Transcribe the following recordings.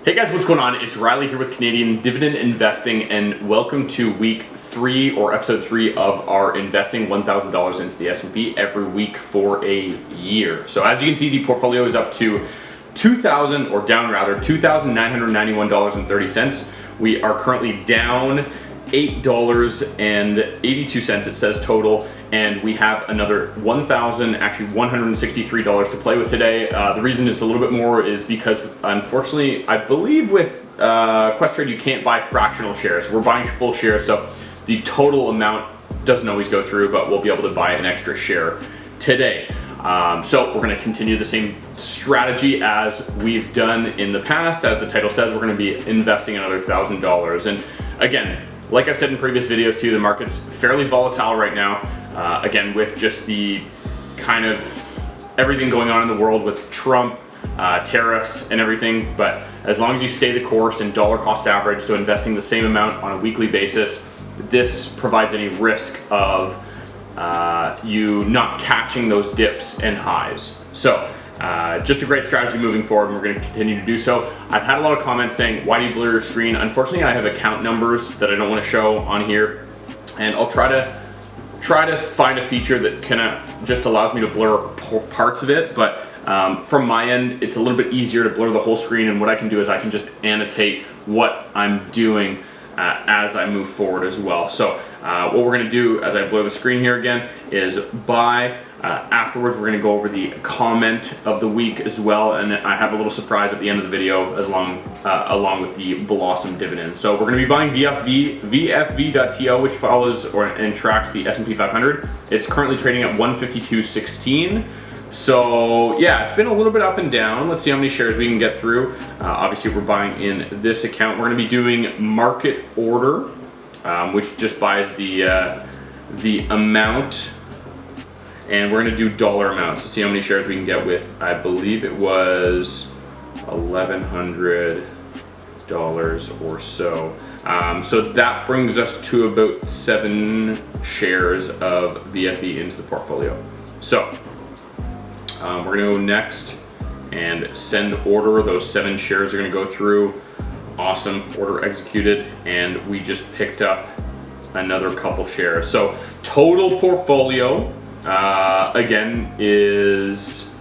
Hey guys, what's going on? It's Riley here with Canadian Dividend Investing, and welcome to week 3 or episode 3 of our investing $1,000 into the S&P every week for a year. So as you can see, the portfolio is up to $2,991.30. We are currently down $8.82, it says total, and we have another $163 to play with today. The reason it's a little bit more is because, unfortunately, I believe with Questrade you can't buy fractional shares. We're buying full shares, so the total amount doesn't always go through, but we'll be able to buy an extra share today. So we're going to continue the same strategy as we've done in the past. As the title says, we're going to be investing another $1,000. And again, like I've said in previous videos too, the market's fairly volatile right now. Again, with just the kind of everything going on in the world with Trump, tariffs and everything. But as long as you stay the course and dollar cost average, so investing the same amount on a weekly basis, this provides any risk of you not catching those dips and highs. So just a great strategy moving forward, and we're going to continue to do so. I've had a lot of comments saying, why do you blur your screen? Unfortunately, I have account numbers that I don't want to show on here, and I'll try to find a feature that kind of just allows me to blur parts of it. But from my end, it's a little bit easier to blur the whole screen, and what I can do is I can just annotate what I'm doing as I move forward as well. So what we're going to do as I blur the screen here again is buy. Afterwards, we're going to go over the comment of the week as well, and I have a little surprise at the end of the video along with the Blossom dividend. So we're going to be buying VFV.TO, which follows and tracks the S&P 500. It's currently trading at 152.16. So yeah, it's been a little bit up and down. Let's see how many shares we can get through. Obviously, we're buying in this account. We're going to be doing market order, which just buys the amount. And we're going to do dollar amounts to see how many shares we can get with, I believe it was $1,100 or so. So that brings us to about 7 shares of VFE into the portfolio. So we're going to go next and send order. Those 7 shares are going to go through. Awesome, order executed, and we just picked up another couple shares. So total portfolio again is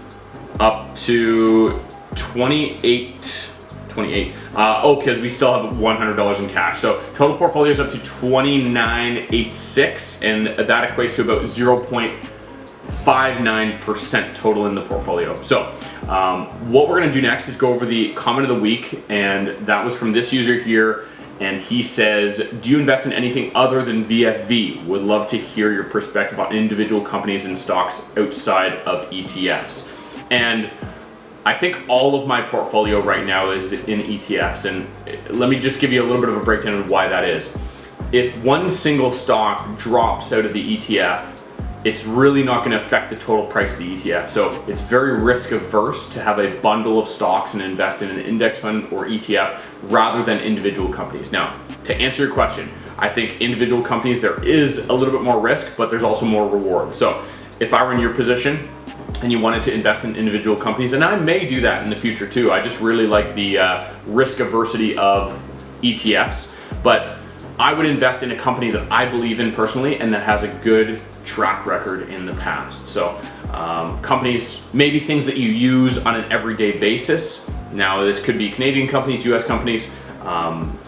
up to 28. Oh, because we still have $100 in cash. So total portfolio is up to 29.86, and that equates to about 0.59% total in the portfolio. So what we're going to do next is go over the comment of the week, and that was from this user here. And he says, do you invest in anything other than VFV? Would love to hear your perspective on individual companies and stocks outside of ETFs. And I think all of my portfolio right now is in ETFs. And let me just give you a little bit of a breakdown of why that is. If one single stock drops out of the ETF, it's really not going to affect the total price of the ETF. So it's very risk averse to have a bundle of stocks and invest in an index fund or ETF rather than individual companies. Now, to answer your question, I think individual companies, there is a little bit more risk, but there's also more reward. So if I were in your position and you wanted to invest in individual companies, and I may do that in the future too, I just really like the risk aversity of ETFs, but I would invest in a company that I believe in personally and that has a good track record in the past. So companies, maybe things that you use on an everyday basis. Now this could be Canadian companies, US companies.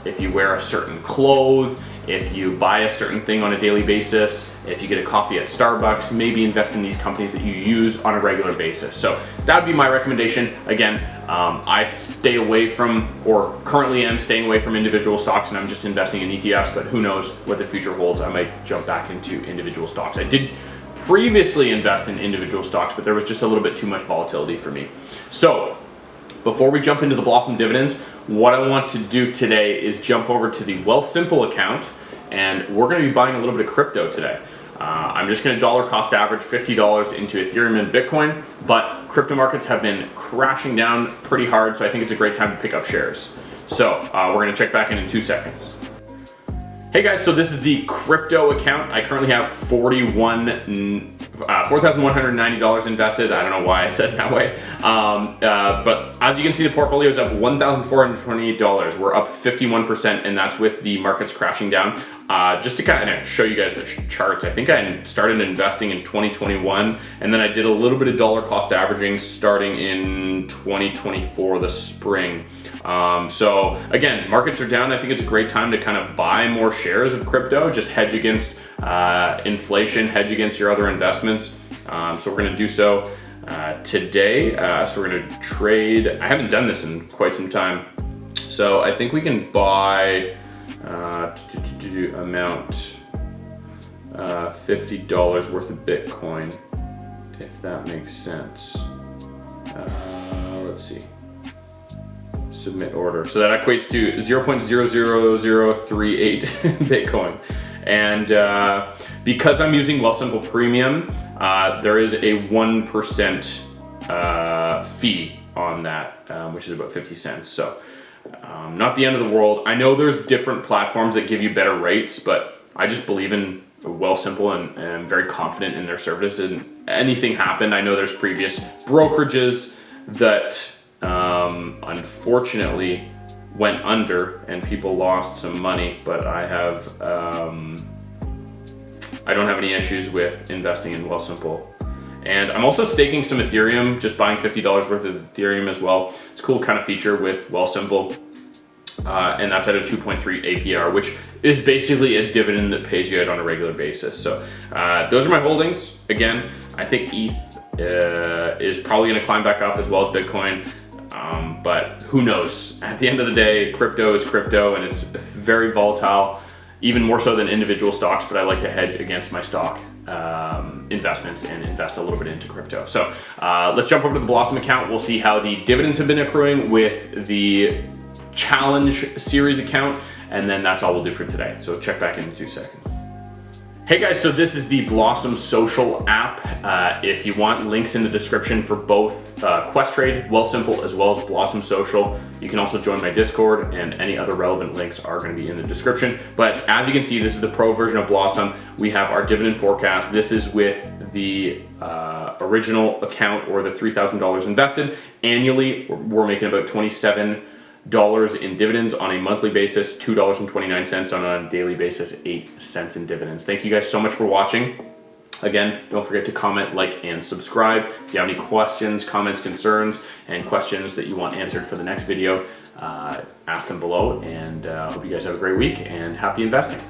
If you wear a certain clothes, if you buy a certain thing on a daily basis, if you get a coffee at Starbucks, maybe invest in these companies that you use on a regular basis. So that would be my recommendation. Again, I stay away from, or currently am staying away from individual stocks, and I'm just investing in ETFs, but who knows what the future holds. I might jump back into individual stocks. I did previously invest in individual stocks, but there was just a little bit too much volatility for me. So before we jump into the Blossom dividends, what I want to do today is jump over to the Wealthsimple account, and we're going to be buying a little bit of crypto today. I'm just going to dollar cost average $50 into Ethereum and Bitcoin, but crypto markets have been crashing down pretty hard, so I think it's a great time to pick up shares. So we're going to check back in 2 seconds. Hey guys, so this is the crypto account. I currently have $4,190 invested. I don't know why I said it that way. But as you can see, the portfolio is up $1,428. We're up 51%, and that's with the markets crashing down. Just to kind of show you guys the charts, I think I started investing in 2021, and then I did a little bit of dollar cost averaging starting in 2024, the spring. So again, markets are down. I think it's a great time to kind of buy more shares of crypto, just hedge against inflation, hedge against your other investments. So we're going to do so today. So we're going to trade. I haven't done this in quite some time. So I think we can buy amount $50 worth of Bitcoin, if that makes sense. Let's see. Submit order. So that equates to 0.00038 Bitcoin. And because I'm using Wealthsimple Premium, there is a 1% fee on that, which is about 50 cents. So not the end of the world. I know there's different platforms that give you better rates, but I just believe in Wealthsimple and I'm very confident in their service. And anything happened, I know there's previous brokerages that unfortunately went under and people lost some money, but I don't have any issues with investing in Wealthsimple. And I'm also staking some Ethereum, just buying $50 worth of Ethereum as well. It's a cool kind of feature with Wealthsimple. And that's at a 2.3 APR, which is basically a dividend that pays you out on a regular basis. So those are my holdings. Again, I think ETH is probably going to climb back up as well as Bitcoin. But who knows? At the end of the day, crypto is crypto and it's very volatile, even more so than individual stocks, but I like to hedge against my stock investments and invest a little bit into crypto. So let's jump over to the Blossom account. We'll see how the dividends have been accruing with the Challenge Series account, and then that's all we'll do for today. So check back in 2 seconds. Hey guys, so this is the Blossom Social app. If you want, links in the description for both Questrade, Wealthsimple, as well as Blossom Social. You can also join my Discord, and any other relevant links are going to be in the description. But as you can see, this is the pro version of Blossom. We have our dividend forecast. This is with the original account, or the $3,000 invested. Annually, we're making about $27 in dividends on a monthly basis, $2.29 on a daily basis, 8 cents in dividends. Thank you guys so much for watching. Again, don't forget to comment, like, and subscribe. If you have any questions, comments, concerns, and questions that you want answered for the next video, ask them below. And hope you guys have a great week and happy investing.